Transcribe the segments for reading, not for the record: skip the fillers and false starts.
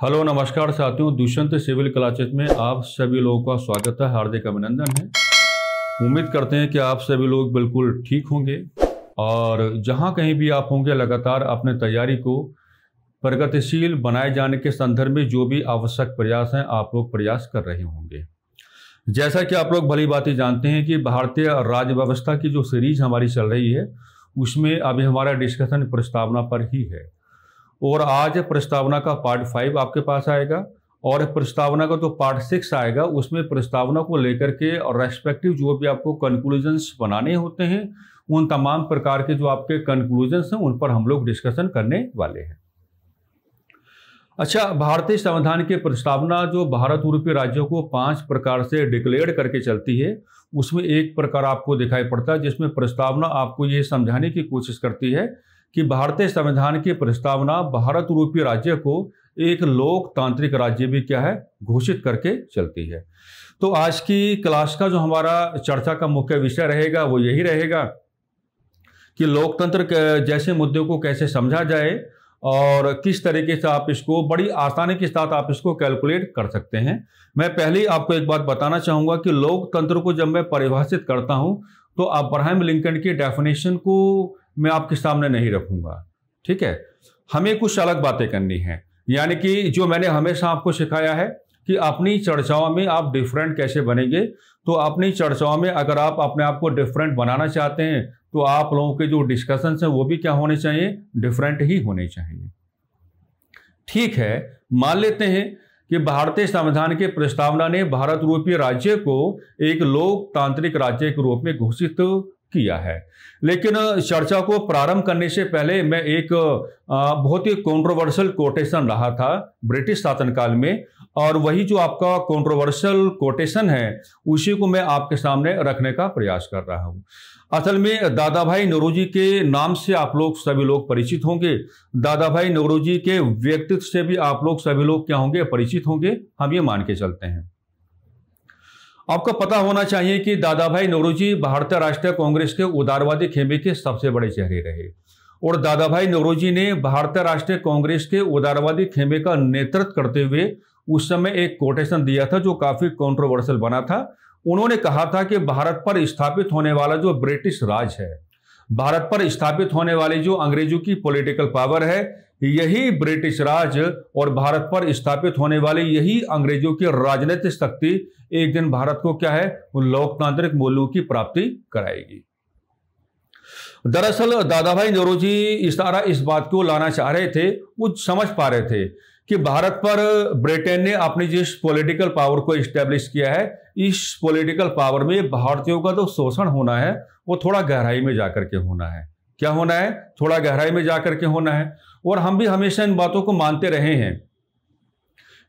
Hello नमस्कार साथियों, Dushyant civil classes में आप सभी लोगों का स्वागत है। हार्दिक अभिनंदन है। उम्मीद करते हैं कि आप सभी लोग बिल्कुल ठीक होंगे और जहां कहीं भी आप होंगे लगातार अपने तैयारी को प्रगतिशील बनाए जाने के संदर्भ में जो भी आवश्यक प्रयास हैं आप लोग प्रयास कर रहे होंगे। जैसा कि आप लोग भली भांति जानते हैं कि भारतीय राज्य व्यवस्था की जो सीरीज हमारी चल रही है उसमें अभी हमारा डिस्कशन प्रस्तावना पर ही है और आज प्रस्तावना का पार्ट 5 आपके पास आएगा और प्रस्तावना का जो पार्ट 6 आएगा उसमें प्रस्तावना को लेकर के और रेस्पेक्टिव जो भी आपको कंक्लूजन्स बनाने होते हैं उन तमाम प्रकार के जो आपके कंक्लूजन्स हैं उन पर हम लोग डिस्कशन करने वाले हैं। अच्छा, भारतीय संविधान की प्रस्तावना जो भारत यूरोपीय राज्यों को 5 प्रकार से डिक्लेयर करके चलती है उसमें एक प्रकार आपको दिखाई पड़ता है जिसमें प्रस्तावना आपको ये समझाने की कोशिश करती है कि भारतीय संविधान की प्रस्तावना भारत यूरोपीय राज्य को एक लोकतांत्रिक राज्य भी क्या है घोषित करके चलती है। तो आज की क्लास का जो हमारा चर्चा का मुख्य विषय रहेगा वो यही रहेगा कि लोकतंत्र जैसे मुद्दों को कैसे समझा जाए और किस तरीके से आप इसको बड़ी आसानी के साथ आप इसको कैलकुलेट कर सकते हैं। मैं पहले ही आपको एक बात बताना चाहूँगा कि लोकतंत्र को जब मैं परिभाषित करता हूँ तो अब्राहम लिंकन की डेफिनेशन को मैं आपके सामने नहीं रखूंगा, ठीक है। हमें कुछ अलग बातें करनी है, यानी कि जो मैंने हमेशा आपको सिखाया है कि अपनी चर्चाओं में आप डिफरेंट कैसे बनेंगे। तो अपनी चर्चाओं में अगर आप अपने आप को डिफरेंट बनाना चाहते हैं तो आप लोगों के जो डिस्कशंस हैं वो भी क्या होने चाहिए, डिफरेंट ही होने चाहिए। ठीक है, मान लेते हैं कि भारतीय संविधान की प्रस्तावना ने भारत यूरोपीय राज्य को एक लोकतांत्रिक राज्य के रूप में घोषित किया है। लेकिन चर्चा को प्रारंभ करने से पहले मैं एक बहुत ही कंट्रोवर्शियल कोटेशन रहा था ब्रिटिश शासनकाल में, और वही जो आपका कंट्रोवर्शियल कोटेशन है उसी को मैं आपके सामने रखने का प्रयास कर रहा हूं। असल में दादा भाई नौरोजी के नाम से आप लोग सभी लोग परिचित होंगे, दादा भाई नौरोजी के व्यक्तित्व से भी आप लोग सभी लोग क्या होंगे, परिचित होंगे, हम ये मान के चलते हैं। आपको पता होना चाहिए कि दादा भाई नौरोजी भारतीय राष्ट्रीय कांग्रेस के उदारवादी खेमे के सबसे बड़े चेहरे रहे और दादा भाई नौरोजी ने भारतीय राष्ट्रीय कांग्रेस के उदारवादी खेमे का नेतृत्व करते हुए उस समय एक कोटेशन दिया था जो काफी कंट्रोवर्शियल बना था। उन्होंने कहा था कि भारत पर स्थापित होने वाला जो ब्रिटिश राज है, भारत पर स्थापित होने वाली जो अंग्रेजों की पॉलिटिकल पावर है, यही ब्रिटिश राज और भारत पर स्थापित होने वाली यही अंग्रेजों की राजनीतिक शक्ति एक दिन भारत को क्या है, उन लोकतांत्रिक मूल्यों की प्राप्ति कराएगी। दरअसल दादा भाई नौरोजी इस बात को लाना चाह रहे थे, वो समझ पा रहे थे कि भारत पर ब्रिटेन ने अपनी जिस पॉलिटिकल पावर को इस्टेब्लिश किया है, इस पॉलिटिकल पावर में भारतीयों का तो शोषण होना है वो थोड़ा गहराई में जाकर के होना है। क्या होना है, थोड़ा गहराई में जाकर के होना है। और हम भी हमेशा इन बातों को मानते रहे हैं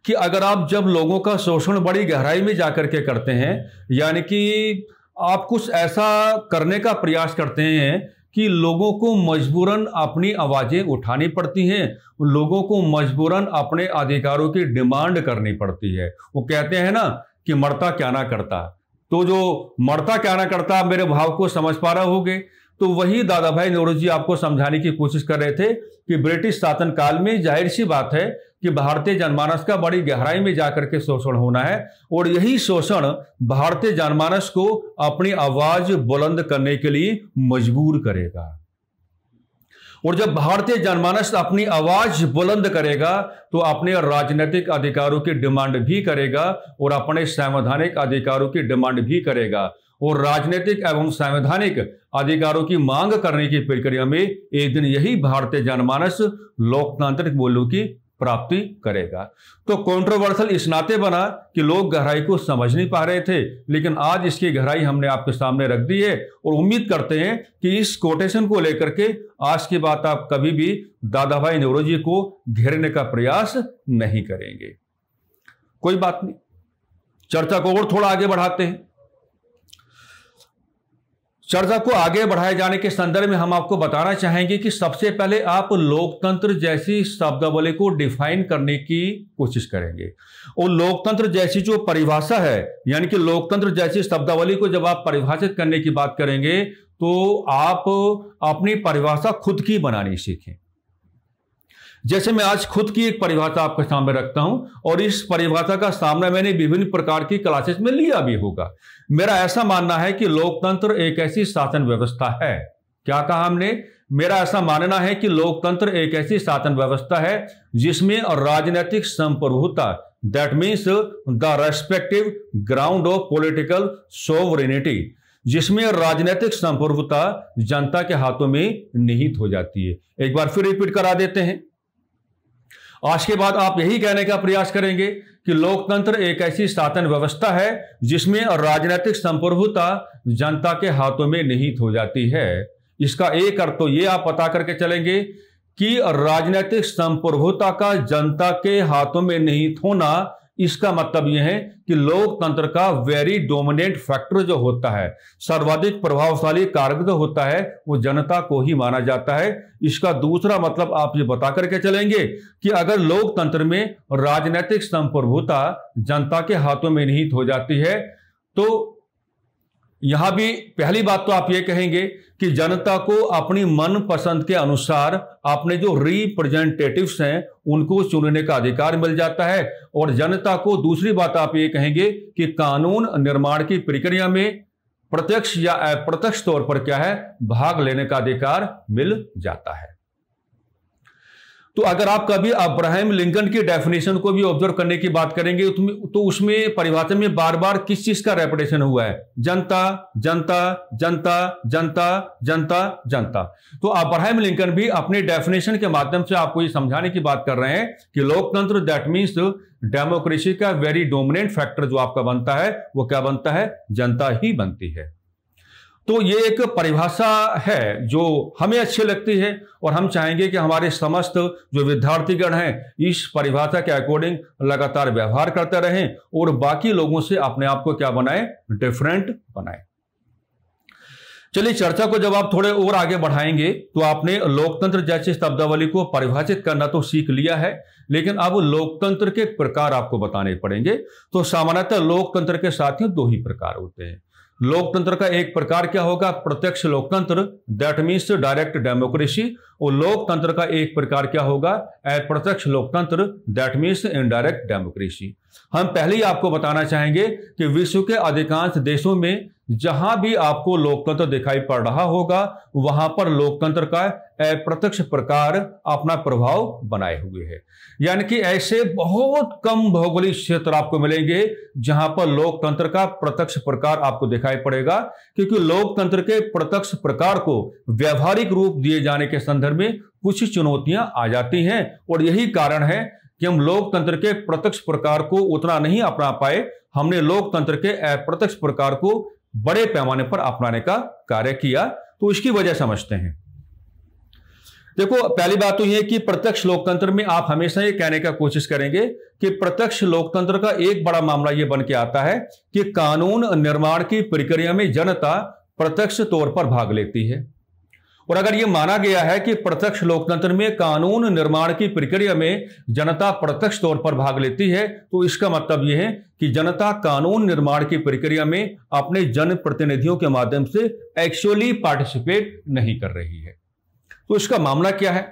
कि अगर आप जब लोगों का शोषण बड़ी गहराई में जाकर के करते हैं, यानी कि आप कुछ ऐसा करने का प्रयास करते हैं कि लोगों को मजबूरन अपनी आवाजें उठानी पड़ती हैं, लोगों को मजबूरन अपने अधिकारों की डिमांड करनी पड़ती है। वो कहते हैं ना कि मरता क्या ना करता, तो जो मरता क्या ना करता, मेरे भाव को समझ पा रहे होगे। तो वही दादा भाई नौरोजी आपको समझाने की कोशिश कर रहे थे कि ब्रिटिश शासन काल में जाहिर सी बात है कि भारतीय जनमानस का बड़ी गहराई में जाकर के शोषण होना है और यही शोषण भारतीय जनमानस को अपनी आवाज बुलंद करने के लिए मजबूर करेगा। और जब भारतीय जनमानस अपनी आवाज बुलंद करेगा तो अपने राजनीतिक अधिकारों की डिमांड भी करेगा और अपने संवैधानिक अधिकारों की डिमांड भी करेगा और राजनीतिक एवं संवैधानिक अधिकारों की मांग करने की प्रक्रिया में एक दिन यही भारतीय जनमानस लोकतांत्रिक मूल्यों की प्राप्ति करेगा। तो कंट्रोवर्शियल इस नाते बना कि लोग गहराई को समझ नहीं पा रहे थे, लेकिन आज इसकी गहराई हमने आपके सामने रख दी है और उम्मीद करते हैं कि इस कोटेशन को लेकर के आज की बात आप कभी भी दादा भाई नौरोजी को घेरने का प्रयास नहीं करेंगे। कोई बात नहीं, चर्चा को और थोड़ा आगे बढ़ाते हैं। चर्चा को आगे बढ़ाए जाने के संदर्भ में हम आपको बताना चाहेंगे कि सबसे पहले आप लोकतंत्र जैसी शब्दावली को डिफाइन करने की कोशिश करेंगे और लोकतंत्र जैसी जो परिभाषा है, यानी कि लोकतंत्र जैसी शब्दावली को जब आप परिभाषित करने की बात करेंगे तो आप अपनी परिभाषा खुद की बनानी सीखें। जैसे मैं आज खुद की एक परिभाषा आपके सामने रखता हूं और इस परिभाषा का सामना मैंने विभिन्न प्रकार की क्लासेस में लिया भी होगा। मेरा ऐसा मानना है कि लोकतंत्र एक ऐसी शासन व्यवस्था है। क्या कहा हमने? मेरा ऐसा मानना है कि लोकतंत्र एक ऐसी शासन व्यवस्था है जिसमें राजनीतिक संप्रभुता, that means the respective ground of political sovereignty, जिसमें राजनीतिक संप्रभुता जनता के हाथों में निहित हो जाती है। एक बार फिर रिपीट करा देते हैं। आज के बाद आप यही कहने का प्रयास करेंगे कि लोकतंत्र एक ऐसी शासन व्यवस्था है जिसमें राजनीतिक संप्रभुता जनता के हाथों में निहित हो जाती है। इसका एक अर्थ तो ये आप पता करके चलेंगे कि राजनीतिक संप्रभुता का जनता के हाथों में निहित होना, इसका मतलब यह है कि लोकतंत्र का वेरी डोमिनेंट फैक्टर जो होता है, सर्वाधिक प्रभावशाली कारक जो होता है, वो जनता को ही माना जाता है। इसका दूसरा मतलब आप ये बता करके चलेंगे कि अगर लोकतंत्र में राजनीतिक संप्रभुता जनता के हाथों में निहित हो जाती है तो यहां भी पहली बात तो आप ये कहेंगे कि जनता को अपनी मन पसंद के अनुसार अपने जो रिप्रेजेंटेटिव्स हैं उनको चुनने का अधिकार मिल जाता है, और जनता को दूसरी बात आप ये कहेंगे कि कानून निर्माण की प्रक्रिया में प्रत्यक्ष या अप्रत्यक्ष तौर पर क्या है, भाग लेने का अधिकार मिल जाता है। तो अगर आप कभी अब्राहम लिंकन की डेफिनेशन को भी ऑब्जर्व करने की बात करेंगे तो उसमें परिभाषा में बार बार किस चीज का रेपिटेशन हुआ है? जनता, जनता, जनता, जनता, जनता, जनता। तो अब्राहम लिंकन भी अपने डेफिनेशन के माध्यम से आपको ये समझाने की बात कर रहे हैं कि लोकतंत्र दैट मीन्स डेमोक्रेसी का वेरी डोमिनेंट फैक्टर जो आपका बनता है वो क्या बनता है? जनता ही बनती है। तो ये एक परिभाषा है जो हमें अच्छी लगती है और हम चाहेंगे कि हमारे समस्त जो विद्यार्थीगण हैं इस परिभाषा के अकॉर्डिंग लगातार व्यवहार करते रहें और बाकी लोगों से अपने आप को क्या बनाएं? डिफरेंट बनाएं। चलिए चर्चा को जब आप थोड़े और आगे बढ़ाएंगे तो आपने लोकतंत्र जैसी शब्दावली को परिभाषित करना तो सीख लिया है, लेकिन अब लोकतंत्र के प्रकार आपको बताने पड़ेंगे। तो सामान्यतः लोकतंत्र के साथियों दो ही प्रकार होते हैं। लोकतंत्र का एक प्रकार क्या होगा? प्रत्यक्ष लोकतंत्र, दैट मीन्स डायरेक्ट डेमोक्रेसी, और लोकतंत्र का एक प्रकार क्या होगा? अप्रत्यक्ष लोकतंत्र, दैट मीन्स इनडायरेक्ट डेमोक्रेसी। हम पहले ही आपको बताना चाहेंगे कि विश्व के अधिकांश देशों में जहां भी आपको लोकतंत्र दिखाई पड़ रहा होगा वहां पर लोकतंत्र का अप्रत्यक्ष प्रकार अपना प्रभाव बनाए हुए है। यानी कि ऐसे बहुत कम भौगोलिक क्षेत्र आपको मिलेंगे जहां पर लोकतंत्र का प्रत्यक्ष प्रकार आपको दिखाई पड़ेगा, क्योंकि लोकतंत्र के प्रत्यक्ष प्रकार को व्यवहारिक रूप दिए जाने के संदर्भ में कुछ चुनौतियां आ जाती हैं, और यही कारण है कि हम लोकतंत्र के प्रत्यक्ष प्रकार को उतना नहीं अपना पाए। हमने लोकतंत्र के अप्रत्यक्ष प्रकार को बड़े पैमाने पर अपनाने का कार्य किया। तो इसकी वजह समझते हैं। देखो पहली बात तो यह कि प्रत्यक्ष लोकतंत्र में आप हमेशा ये कहने का कोशिश करेंगे कि प्रत्यक्ष लोकतंत्र का एक बड़ा मामला यह बन के आता है कि कानून निर्माण की प्रक्रिया में जनता प्रत्यक्ष तौर पर भाग लेती है। और अगर यह माना गया है कि प्रत्यक्ष लोकतंत्र में कानून निर्माण की प्रक्रिया में जनता प्रत्यक्ष तौर पर भाग लेती है, तो इसका मतलब यह है कि जनता कानून निर्माण की प्रक्रिया में अपने जनप्रतिनिधियों के माध्यम से एक्चुअली पार्टिसिपेट नहीं कर रही है। तो इसका मामला क्या है?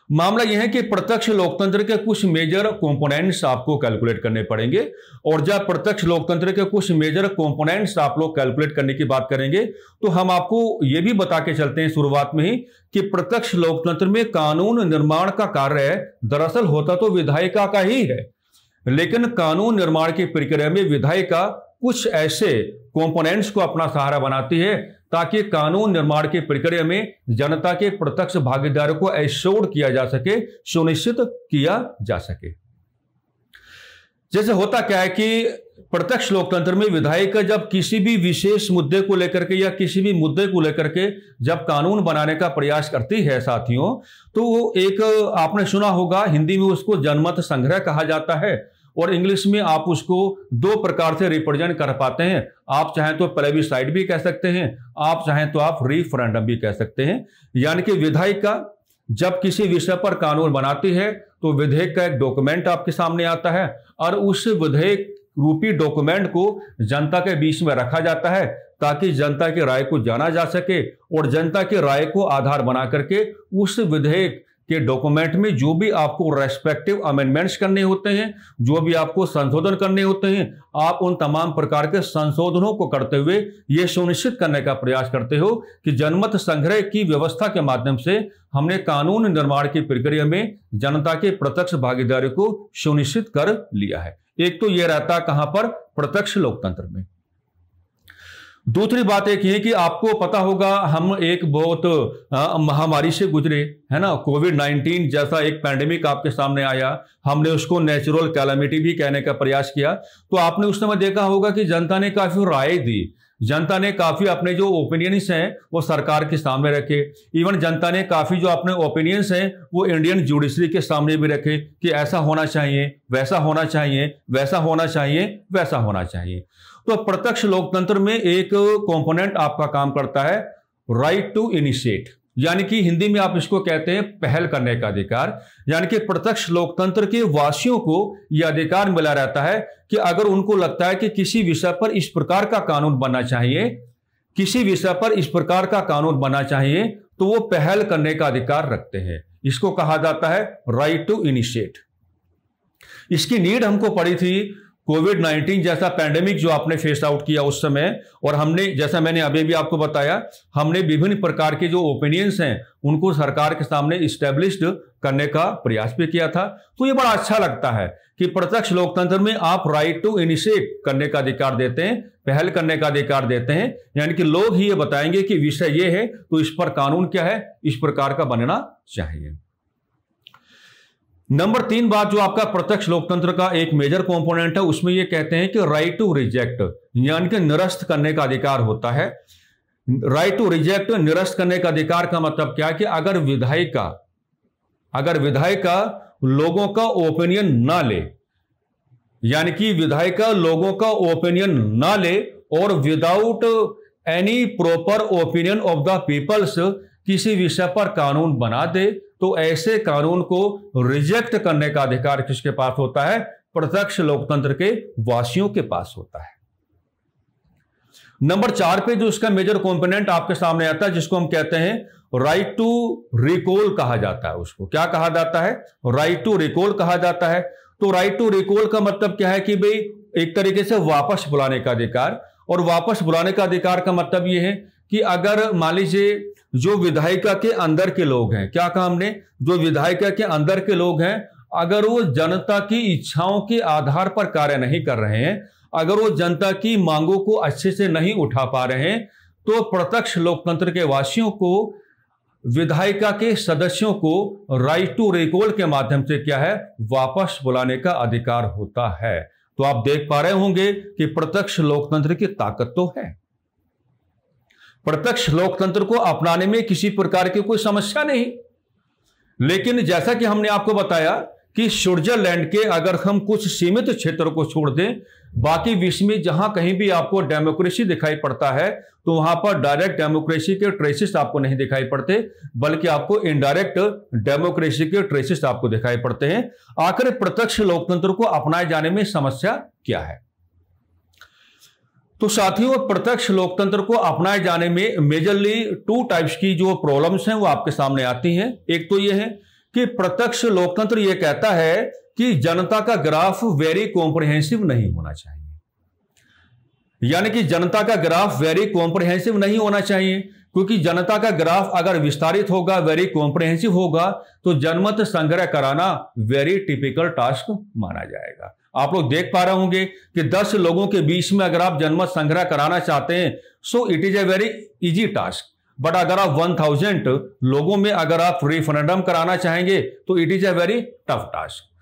मामला यह है कि प्रत्यक्ष लोकतंत्र के कुछ मेजर कंपोनेंट्स आपको कैलकुलेट करने पड़ेंगे, और जब प्रत्यक्ष लोकतंत्र के कुछ मेजर कंपोनेंट्स आप लोग कैलकुलेट करने की बात करेंगे तो हम आपको यह भी बता के चलते हैं शुरुआत में ही कि प्रत्यक्ष लोकतंत्र में कानून निर्माण का कार्य दरअसल होता तो विधायिका का ही है, लेकिन कानून निर्माण की प्रक्रिया में विधायिका कुछ ऐसे कंपोनेंट्स को अपना सहारा बनाती है ताकि कानून निर्माण की प्रक्रिया में जनता के प्रत्यक्ष भागीदारी को एश्योर किया जा सके, सुनिश्चित किया जा सके। जैसे होता क्या है कि प्रत्यक्ष लोकतंत्र में विधायिका जब किसी भी विशेष मुद्दे को लेकर के या किसी भी मुद्दे को लेकर के जब कानून बनाने का प्रयास करती है साथियों, तो वो एक आपने सुना होगा हिंदी में उसको जनमत संग्रह कहा जाता है, और इंग्लिश में आप उसको दो प्रकार से रिप्रेजेंट कर पाते हैं। आप चाहें तो प्लेबिसाइट भी कह सकते हैं, आप चाहें तो आप रेफरेंडम भी कह सकते हैं। यानी कि विधायिका जब किसी विषय पर कानून बनाती है तो विधेयक का एक डॉक्यूमेंट आपके सामने आता है, और उस विधेयक रूपी डॉक्यूमेंट को जनता के बीच में रखा जाता है ताकि जनता की राय को जाना जा सके, और जनता की राय को आधार बना करके उस विधेयक कि डॉक्यूमेंट में जो भी आपको रेस्पेक्टिव अमेंडमेंट्स करने होते हैं, जो भी आपको संशोधन करने होते हैं, आप उन तमाम प्रकार के संशोधनों को करते हुए यह सुनिश्चित करने का प्रयास करते हो कि जनमत संग्रह की व्यवस्था के माध्यम से हमने कानून निर्माण की प्रक्रिया में जनता के प्रत्यक्ष भागीदारी को सुनिश्चित कर लिया है। एक तो यह रहता है कहां पर, प्रत्यक्ष लोकतंत्र में। दूसरी बात एक है कि आपको पता होगा हम एक बहुत महामारी से गुजरे, है ना, कोविड-19 जैसा एक पैंडेमिक आपके सामने आया, हमने उसको नेचुरल कैलामिटी भी कहने का प्रयास किया। तो आपने उस समय देखा होगा कि जनता ने काफी राय दी, जनता ने काफी अपने जो ओपिनियंस हैं वो सरकार के सामने रखे, इवन जनता ने काफी जो अपने ओपिनियंस हैं वो इंडियन जुडिशरी के सामने भी रखे कि ऐसा होना चाहिए, वैसा होना चाहिए, वैसा होना चाहिए, वैसा होना चाहिए। तो प्रत्यक्ष लोकतंत्र में एक कंपोनेंट आपका काम करता है राइट टू इनिशिएट, यानी कि हिंदी में आप इसको कहते हैं पहल करने का अधिकार। यानी कि प्रत्यक्ष लोकतंत्र के वासियों को यह अधिकार मिला रहता है कि अगर उनको लगता है कि किसी विषय पर इस प्रकार का कानून बनना चाहिए, किसी विषय पर इस प्रकार का कानून बनना चाहिए, तो वो पहल करने का अधिकार रखते हैं। इसको कहा जाता है राइट टू इनिशिएट। इसकी नीड हमको पड़ी थी कोविड-19 जैसा पैंडेमिक जो आपने फेस आउट किया उस समय, और हमने, जैसा मैंने अभी भी आपको बताया, हमने विभिन्न प्रकार के जो ओपिनियंस हैं उनको सरकार के सामने इस्टेब्लिश्ड करने का प्रयास भी किया था। तो ये बड़ा अच्छा लगता है कि प्रत्यक्ष लोकतंत्र में आप राइट टू इनिशिएट करने का अधिकार देते हैं, पहल करने का अधिकार देते हैं, यानी कि लोग ही ये बताएंगे कि विषय ये है तो इस पर कानून क्या है, इस प्रकार का बनना चाहिए। नंबर 3 बात जो आपका प्रत्यक्ष लोकतंत्र का एक मेजर कंपोनेंट है, उसमें ये कहते हैं कि राइट टू रिजेक्ट, यानी कि निरस्त करने का अधिकार होता है। राइट टू रिजेक्ट, निरस्त करने का अधिकार का मतलब क्या है कि अगर विधायिका लोगों का ओपिनियन ना ले, यानी कि विधायिका लोगों का ओपिनियन ना ले और without any proper opinion of the peoples किसी विषय पर कानून बना दे, तो ऐसे कानून को रिजेक्ट करने का अधिकार किसके पास होता है? प्रत्यक्ष लोकतंत्र के वासियों के पास होता है। नंबर 4 पे जो इसका मेजर कंपोनेंट आपके सामने आता है, जिसको हम कहते हैं राइट टू रिकॉल कहा जाता है। उसको क्या कहा जाता है? राइट टू रिकॉल कहा जाता है। तो राइट टू रिकॉल का मतलब क्या है कि भाई एक तरीके से वापस बुलाने का अधिकार, और वापस बुलाने का अधिकार का मतलब यह है कि अगर मान लीजिए जो विधायिका के अंदर के लोग हैं, क्या कहा हमने, जो विधायिका के अंदर के लोग हैं, अगर वो जनता की इच्छाओं के आधार पर कार्य नहीं कर रहे हैं, अगर वो जनता की मांगों को अच्छे से नहीं उठा पा रहे हैं, तो प्रत्यक्ष लोकतंत्र के वासियों को, विधायिका के सदस्यों को राइट टू रिकॉल के माध्यम से क्या है, वापस बुलाने का अधिकार होता है। तो आप देख पा रहे होंगे कि प्रत्यक्ष लोकतंत्र की ताकत तो है। प्रत्यक्ष लोकतंत्र को अपनाने में किसी प्रकार की कोई समस्या नहीं, लेकिन जैसा कि हमने आपको बताया कि स्विट्जरलैंड के अगर हम कुछ सीमित क्षेत्र को छोड़ दें, बाकी विश्व में जहां कहीं भी आपको डेमोक्रेसी दिखाई पड़ता है, तो वहां पर डायरेक्ट डेमोक्रेसी के ट्रेसेस आपको नहीं दिखाई पड़ते, बल्कि आपको इनडायरेक्ट डेमोक्रेसी के ट्रेसेस आपको दिखाई पड़ते हैं। आखिर प्रत्यक्ष लोकतंत्र को अपनाए जाने में समस्या क्या है? तो साथियों, प्रत्यक्ष लोकतंत्र को अपनाए जाने में मेजरली 2 टाइप्स की जो प्रॉब्लम्स हैं वो आपके सामने आती हैं। एक तो ये है कि प्रत्यक्ष लोकतंत्र ये कहता है कि जनता का ग्राफ वेरी कॉम्प्रिहेंसिव नहीं होना चाहिए, यानी कि जनता का ग्राफ वेरी कॉम्प्रिहेंसिव नहीं होना चाहिए, क्योंकि जनता का ग्राफ अगर विस्तारित होगा, वेरी कॉम्प्रिहेंसिव होगा, तो जनमत संग्रह कराना वेरी टिपिकल टास्क माना जाएगा। आप लोग देख पा रहे होंगे कि 10 लोगों के बीच में अगर आप जनमत संग्रह कराना चाहते हैं, so it is a very easy task, but अगर आप 1000 लोगों में अगर आप रेफरेंडम कराना चाहेंगे तो it is a very tough task.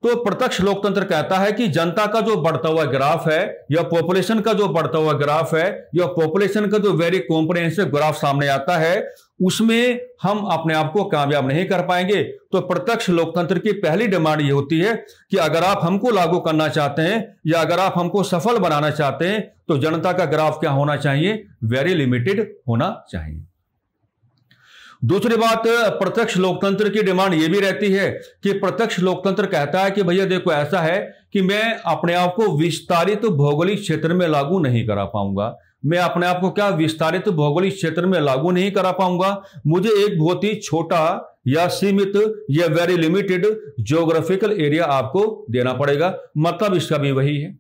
तो प्रत्यक्ष लोकतंत्र कहता है कि जनता का जो बढ़ता हुआ ग्राफ है, या पॉपुलेशन का जो बढ़ता हुआ ग्राफ है, या पॉपुलेशन का जो वेरी कॉम्प्रिहेंसिव ग्राफ सामने आता है, उसमें हम अपने आप को कामयाब नहीं कर पाएंगे। तो प्रत्यक्ष लोकतंत्र की पहली डिमांड ये होती है कि अगर आप हमको लागू करना चाहते हैं, या अगर आप हमको सफल बनाना चाहते हैं, तो जनता का ग्राफ क्या होना चाहिए? वेरी लिमिटेड होना चाहिए। दूसरी बात, प्रत्यक्ष लोकतंत्र की डिमांड यह भी रहती है कि प्रत्यक्ष लोकतंत्र कहता है कि भैया देखो, ऐसा है कि मैं अपने आप को विस्तारित भौगोलिक क्षेत्र में लागू नहीं करा पाऊंगा, मैं अपने आप को क्या विस्तारित भौगोलिक क्षेत्र में लागू नहीं करा पाऊंगा, मुझे एक बहुत ही छोटा या सीमित या वेरी लिमिटेड ज्योग्राफिकल एरिया आपको देना पड़ेगा। मतलब इसका भी वही है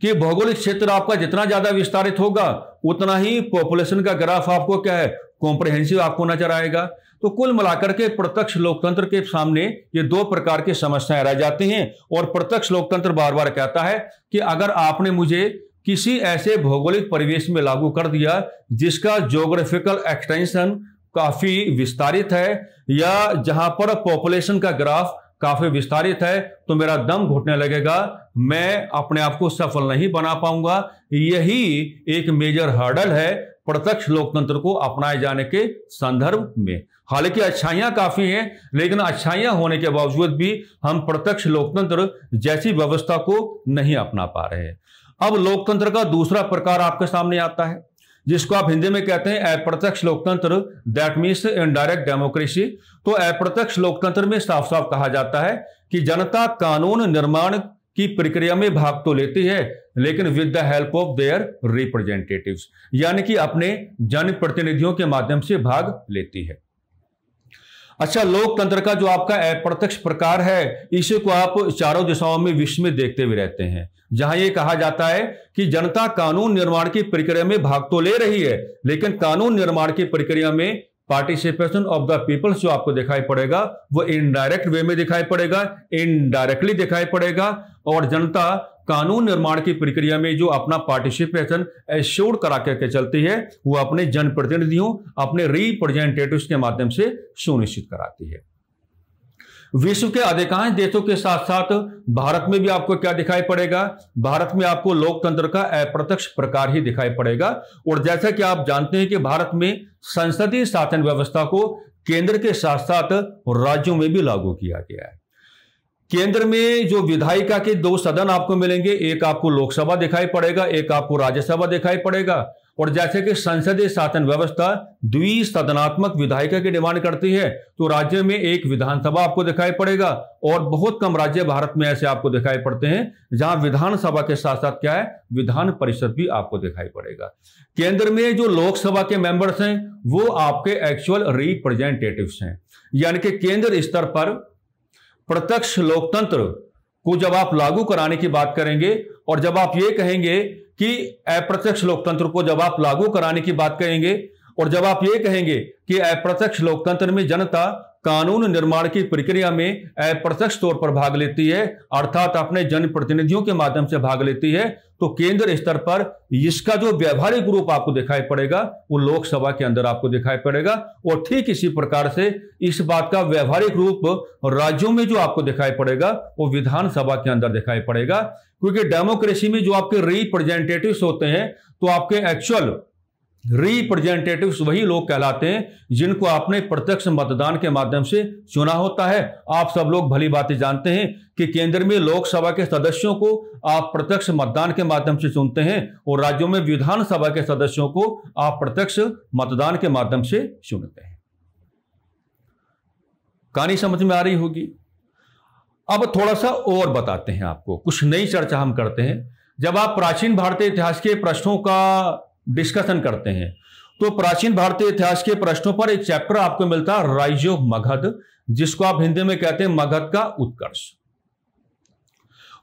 कि भौगोलिक क्षेत्र आपका जितना ज्यादा विस्तारित होगा उतना ही पॉपुलेशन का ग्राफ आपको क्या है, कॉम्प्रिहेंसिव आपको नजर आएगा। तो कुल मिलाकर के प्रत्यक्ष लोकतंत्र के सामने ये दो प्रकार की समस्याएं रह जाती हैं। और प्रत्यक्ष लोकतंत्र बार बार कहता है कि अगर आपने मुझे किसी ऐसे भौगोलिक परिवेश में लागू कर दिया जिसका ज्योग्राफिकल एक्सटेंशन काफी विस्तारित है या जहां पर पॉपुलेशन का ग्राफ काफी विस्तारित है, तो मेरा दम घुटने लगेगा, मैं अपने आप को सफल नहीं बना पाऊंगा। यही एक मेजर हर्डल है प्रत्यक्ष लोकतंत्र को अपनाए जाने के संदर्भ में। हालांकि अच्छाइयां काफी हैं, लेकिन अच्छाइयां होने के बावजूद भी हम प्रत्यक्ष लोकतंत्र जैसी व्यवस्था को नहीं अपना पा रहे हैं। अब लोकतंत्र का दूसरा प्रकार आपके सामने आता है जिसको आप हिंदी में कहते हैं अप्रत्यक्ष लोकतंत्र, दैट मीन्स इनडायरेक्ट डेमोक्रेसी। तो अप्रत्यक्ष लोकतंत्र में साफ साफ कहा जाता है कि जनता कानून निर्माण की प्रक्रिया में भाग तो लेती है लेकिन with the help of their representatives, यानी कि अपने जनप्रतिनिधियों के माध्यम से भाग लेती है। अच्छा, लोकतंत्र का जो आपका अप्रत्यक्ष प्रकार है इसे को आप चारों दिशाओं में विश्व में देखते हुए रहते हैं, जहां यह कहा जाता है कि जनता कानून निर्माण की प्रक्रिया में भाग तो ले रही है लेकिन कानून निर्माण की प्रक्रिया में पार्टिसिपेशन ऑफ द पीपल्स जो आपको दिखाई पड़ेगा वो इनडायरेक्ट वे में दिखाई पड़ेगा, इनडायरेक्टली दिखाई पड़ेगा। और जनता कानून निर्माण की प्रक्रिया में जो अपना पार्टिसिपेशन एश्योर करा करके चलती है वो अपने जनप्रतिनिधियों, अपने रिप्रेजेंटेटिव्स के माध्यम से सुनिश्चित कराती है। विश्व के अधिकांश देशों के साथ साथ भारत में भी आपको क्या दिखाई पड़ेगा, भारत में आपको लोकतंत्र का अप्रत्यक्ष प्रकार ही दिखाई पड़ेगा। और जैसा कि आप जानते हैं कि भारत में संसदीय शासन व्यवस्था को केंद्र के साथ साथ राज्यों में भी लागू किया गया है। केंद्र में जो विधायिका के दो सदन आपको मिलेंगे, एक आपको लोकसभा दिखाई पड़ेगा, एक आपको राज्यसभा दिखाई पड़ेगा। और जैसे कि संसदीय शासन व्यवस्था द्विसदनात्मक विधायिका की डिमांड करती है तो राज्य में एक विधानसभा आपको दिखाई पड़ेगा। और बहुत कम राज्य भारत में ऐसे आपको दिखाई पड़ते हैं जहां विधानसभा के साथ साथ क्या है, विधान परिषद भी आपको दिखाई पड़ेगा। केंद्र में जो लोकसभा के मेंबर्स हैं वो आपके एक्चुअल रिप्रेजेंटेटिव्स हैं, यानी कि केंद्र स्तर पर प्रत्यक्ष लोकतंत्र को जब आप लागू कराने की बात करेंगे और जब आप ये कहेंगे कि अप्रत्यक्ष लोकतंत्र को जब आप लागू कराने की बात करेंगे और जब आप ये कहेंगे कि अप्रत्यक्ष लोकतंत्र में जनता कानून निर्माण की प्रक्रिया में अप्रत्यक्ष तौर पर भाग लेती है, अर्थात अपने जनप्रतिनिधियों के माध्यम से भाग लेती है, तो केंद्र स्तर पर इसका जो व्यवहारिक रूप आपको दिखाई पड़ेगा वो लोकसभा के अंदर आपको दिखाई पड़ेगा। और ठीक इसी प्रकार से इस बात का व्यवहारिक रूप राज्यों में जो आपको दिखाई पड़ेगा वो विधानसभा के अंदर दिखाई पड़ेगा। क्योंकि डेमोक्रेसी में जो आपके रिप्रेजेंटेटिव्स होते हैं तो आपके एक्चुअल रिप्रेजेंटेटिव्स वही लोग कहलाते हैं जिनको आपने प्रत्यक्ष मतदान के माध्यम से चुना होता है। आप सब लोग भली बातें जानते हैं कि केंद्र में लोकसभा के सदस्यों को आप प्रत्यक्ष मतदान के माध्यम से चुनते हैं और राज्यों में विधानसभा के सदस्यों को आप प्रत्यक्ष मतदान के माध्यम से चुनते हैं। कहानी समझ में आ रही होगी। अब थोड़ा सा और बताते हैं आपको, कुछ नई चर्चा हम करते हैं। जब आप प्राचीन भारतीय इतिहास के प्रश्नों का डिस्कशन करते हैं तो प्राचीन भारतीय इतिहास के प्रश्नों पर एक चैप्टर आपको मिलता है राइज ऑफ मगध, जिसको आप हिंदी में कहते हैं मगध का उत्कर्ष।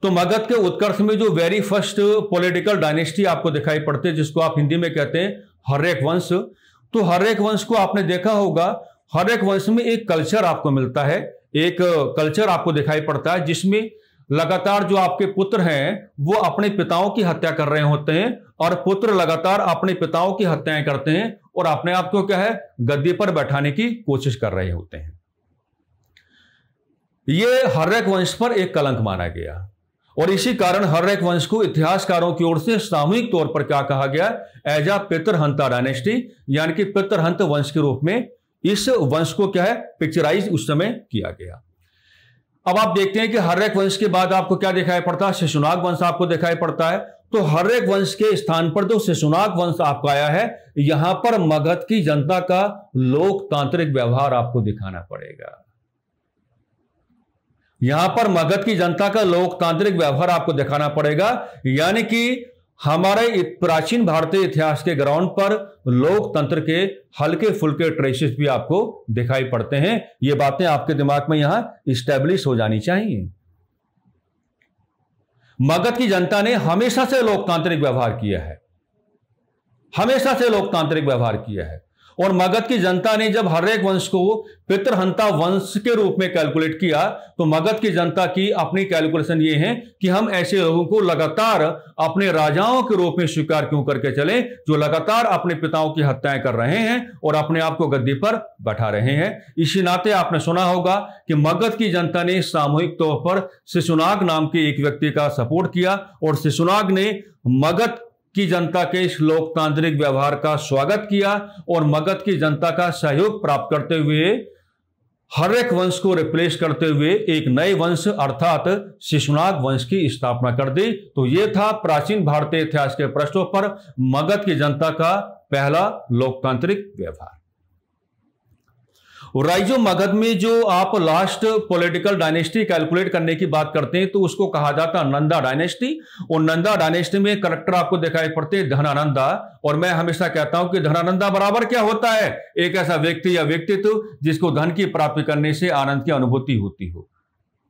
तो मगध के उत्कर्ष में जो वेरी फर्स्ट पॉलिटिकल डायनेस्टी आपको दिखाई पड़ती है जिसको आप हिंदी में कहते हैं हर्यक वंश। तो हर्यक वंश को आपने देखा होगा, हर्यक वंश में एक कल्चर आपको मिलता है, एक कल्चर आपको दिखाई पड़ता है जिसमें लगातार जो आपके पुत्र हैं वो अपने पिताओं की हत्या कर रहे होते हैं और पुत्र लगातार अपने पिताओं की हत्याएं करते हैं और अपने आप को क्या है, गद्दी पर बैठाने की कोशिश कर रहे होते हैं। यह हर्यक वंश पर एक कलंक माना गया और इसी कारण हर्यक वंश को इतिहासकारों की ओर से सामूहिक तौर पर क्या कहा गया, एज अ पितृहंता डायनेस्टी, यानी कि पितृहंत वंश के रूप में इस वंश को क्या है, पिक्चराइज उस समय किया गया। अब आप देखते हैं कि हर्यक वंश के बाद आपको क्या दिखाई पड़ता है, शिशुनाग वंश आपको दिखाई पड़ता है। तो हर्यक वंश के स्थान पर जो शिशुनाग वंश आपको आया है, यहां पर मगध की जनता का लोकतांत्रिक व्यवहार आपको दिखाना पड़ेगा। यहां पर मगध की जनता का लोकतांत्रिक व्यवहार आपको दिखाना पड़ेगा, यानी कि हमारे प्राचीन भारतीय इतिहास के ग्राउंड पर लोकतंत्र के हल्के फुल्के ट्रेसेस भी आपको दिखाई पड़ते हैं। ये बातें आपके दिमाग में यहां इस्टेब्लिश हो जानी चाहिए। मगध की जनता ने हमेशा से लोकतांत्रिक व्यवहार किया है, हमेशा से लोकतांत्रिक व्यवहार किया है। और मगध की जनता ने जब हर एक वंश को पितृहंता वंश के रूप में कैलकुलेट किया, तो मगध की जनता की अपनी कैलकुलेशन ये है कि हम ऐसे लोगों को लगातार अपने राजाओं के रूप में स्वीकार क्यों करके चले, जो लगातार अपने पिताओं की हत्याएं कर रहे हैं और अपने आप को गद्दी पर बैठा रहे हैं। इसी नाते आपने सुना होगा कि मगध की जनता ने सामूहिक तौर पर शिशुनाग नाम के एक व्यक्ति का सपोर्ट किया और शिशुनाग ने मगध की जनता के इस लोकतांत्रिक व्यवहार का स्वागत किया और मगध की जनता का सहयोग प्राप्त करते हुए हर एक वंश को रिप्लेस करते हुए एक नए वंश अर्थात शिशुनाग वंश की स्थापना कर दी। तो यह था प्राचीन भारतीय इतिहास के पृष्ठों पर मगध की जनता का पहला लोकतांत्रिक व्यवहार। और राइजो मगध में जो आप लास्ट पॉलिटिकल डायनेस्टी कैलकुलेट करने की बात करते हैं तो उसको कहा जाता है नंदा डायनेस्टी। और नंदा डायनेस्टी में करेक्टर आपको दिखाई पड़ते हैं धनानंदा। और मैं हमेशा कहता हूं कि धनानंदा बराबर क्या होता है, एक ऐसा व्यक्ति या व्यक्तित्व जिसको धन की प्राप्ति करने से आनंद की अनुभूति होती हो।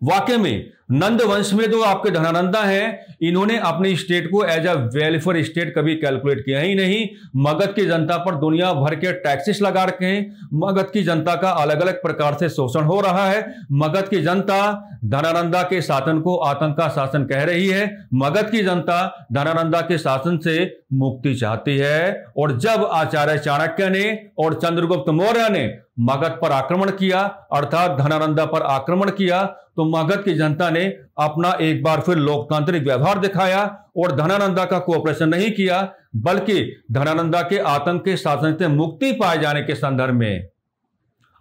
वाकई में नंद वंश में जो आपके धनानंदा हैं, इन्होंने अपनी स्टेट को एज अ वेलफेयर स्टेट कभी कैलकुलेट किया ही नहीं। मगध की जनता पर दुनिया भर के टैक्सेस लगा रखे हैं, मगध की जनता का अलग अलग प्रकार से शोषण हो रहा है। मगध की जनता धनानंदा के शासन को आतंक का शासन कह रही है। मगध की जनता धनानंदा के शासन से मुक्ति चाहती है। और जब आचार्य चाणक्य ने और चंद्रगुप्त मौर्य ने मगध पर आक्रमण किया अर्थात धनानंदा पर आक्रमण किया, तो मगध की जनता ने अपना एक बार फिर लोकतांत्रिक व्यवहार दिखाया और धनानंदा का कोऑपरेशन नहीं किया, बल्कि धनानंदा के आतंक के शासन से मुक्ति पाए जाने के संदर्भ में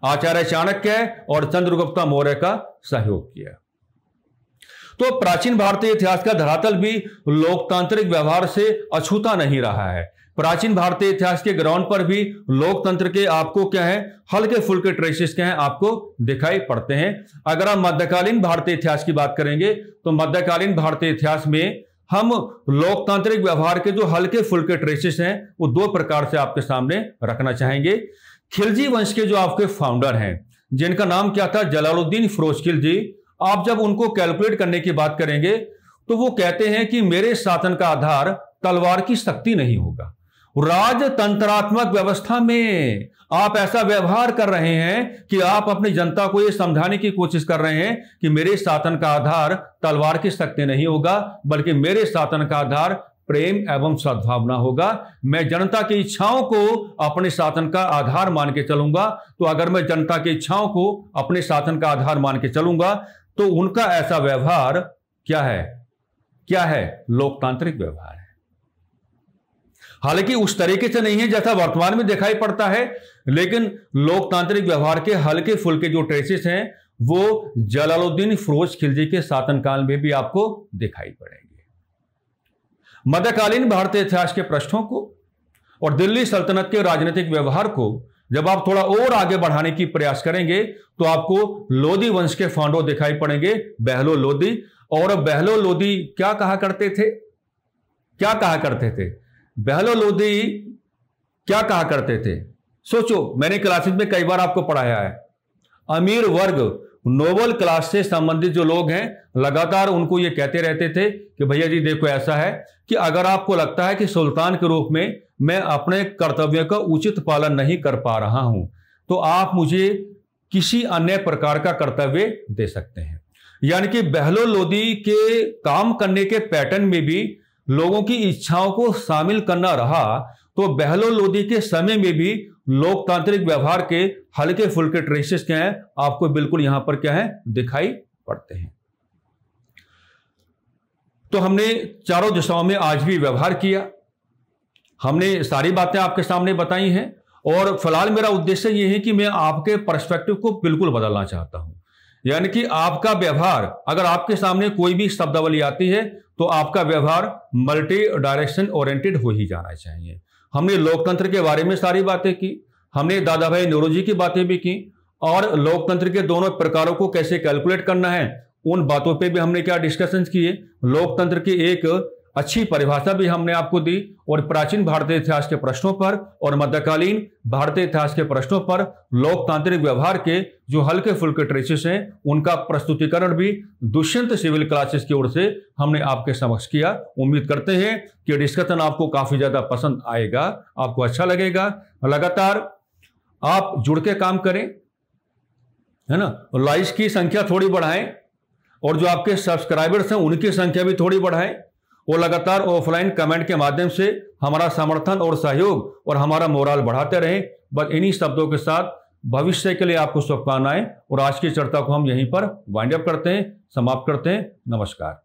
आचार्य चाणक्य और चंद्रगुप्त मौर्य का सहयोग किया। तो प्राचीन भारतीय इतिहास का धरातल भी लोकतांत्रिक व्यवहार से अछूता नहीं रहा है। प्राचीन भारतीय इतिहास के ग्राउंड पर भी लोकतंत्र के आपको क्या है, हल्के फुल्के ट्रेसेस क्या हैं आपको दिखाई पड़ते हैं। अगर आप मध्यकालीन भारतीय इतिहास की बात करेंगे तो मध्यकालीन भारतीय इतिहास में हम लोकतांत्रिक व्यवहार के जो हल्के फुल्के ट्रेसेस हैं वो दो प्रकार से आपके सामने रखना चाहेंगे। खिलजी वंश के जो आपके फाउंडर हैं जिनका नाम क्या था, जलालुद्दीन फिरोज खिलजी, आप जब उनको कैलकुलेट करने की बात करेंगे तो वो कहते हैं कि मेरे शासन का आधार तलवार की शक्ति नहीं होगा। राजतंत्रात्मक व्यवस्था में आप ऐसा व्यवहार कर रहे हैं कि आप अपनी जनता को यह समझाने की कोशिश कर रहे हैं कि मेरे शासन का आधार तलवार की शक्ति नहीं होगा, बल्कि मेरे शासन का आधार प्रेम एवं सद्भावना होगा। मैं जनता की इच्छाओं को अपने शासन का आधार मान के चलूंगा। तो अगर मैं जनता की इच्छाओं को अपने शासन का आधार मान के चलूंगा तो उनका ऐसा व्यवहार क्या है, क्या है, लोकतांत्रिक व्यवहार है। हालांकि उस तरीके से नहीं है जैसा वर्तमान में दिखाई पड़ता है, लेकिन लोकतांत्रिक व्यवहार के हल्के फुल्के जो ट्रेसेस हैं वो जलालुद्दीन फिरोज खिलजी के शासनकाल में भी आपको दिखाई पड़ेंगे। मध्यकालीन भारतीय इतिहास के पृष्ठों को और दिल्ली सल्तनत के राजनीतिक व्यवहार को जब आप थोड़ा और आगे बढ़ाने की प्रयास करेंगे तो आपको लोधी वंश के फाउंडर दिखाई पड़ेंगे, बहलो लोधी। और बहलो लोधी क्या कहा करते थे, क्या कहा करते थे, बहलो लोधी क्या कहा करते थे? सोचो, मैंने क्लासेस में कई बार आपको पढ़ाया है। अमीर वर्ग, नोबल क्लास से संबंधित जो लोग हैं लगातार उनको ये कहते रहते थे कि भैया जी देखो ऐसा है कि अगर आपको लगता है कि सुल्तान के रूप में मैं अपने कर्तव्यों का उचित पालन नहीं कर पा रहा हूं तो आप मुझे किसी अन्य प्रकार का कर्तव्य दे सकते हैं। यानी कि बहलो लोधी के काम करने के पैटर्न में भी लोगों की इच्छाओं को शामिल करना रहा। तो बहलो लोधी के समय में भी लोकतांत्रिक व्यवहार के हल्के फुल्के ट्रेसेस क्या हैं आपको बिल्कुल यहां पर क्या है दिखाई पड़ते हैं। तो हमने चारों दिशाओं में आज भी व्यवहार किया, हमने सारी बातें आपके सामने बताई हैं और फिलहाल मेरा उद्देश्य यह है कि मैं आपके पर्सपेक्टिव को बिल्कुल बदलना चाहता हूं। यानी कि आपका व्यवहार, अगर आपके सामने कोई भी शब्दावली आती है तो आपका व्यवहार मल्टी डायरेक्शन ओरिएंटेड हो ही जाना चाहिए। हमने लोकतंत्र के बारे में सारी बातें की, हमने दादा भाई नौरोजी की बातें भी की और लोकतंत्र के दोनों प्रकारों को कैसे कैलकुलेट करना है उन बातों पे भी हमने क्या डिस्कशंस किए। लोकतंत्र की एक अच्छी परिभाषा भी हमने आपको दी और प्राचीन भारतीय इतिहास के प्रश्नों पर और मध्यकालीन भारतीय इतिहास के प्रश्नों पर लोकतांत्रिक व्यवहार के जो हल्के फुल्के ट्रेसेस हैं उनका प्रस्तुतिकरण भी दुष्यंत सिविल क्लासेस की ओर से हमने आपके समक्ष किया। उम्मीद करते हैं कि डिस्कशन आपको काफी ज्यादा पसंद आएगा, आपको अच्छा लगेगा। लगातार आप जुड़ के काम करें, है ना, लाइक्स की संख्या थोड़ी बढ़ाएं और जो आपके सब्सक्राइबर्स हैं उनकी संख्या भी थोड़ी बढ़ाएं और लगातार ऑफलाइन कमेंट के माध्यम से हमारा समर्थन और सहयोग और हमारा मोराल बढ़ाते रहें। बस इन्हीं शब्दों के साथ भविष्य के लिए आपको शुभकामनाएं और आज की चर्चा को हम यहीं पर वाइंड अप करते हैं, समाप्त करते हैं। नमस्कार।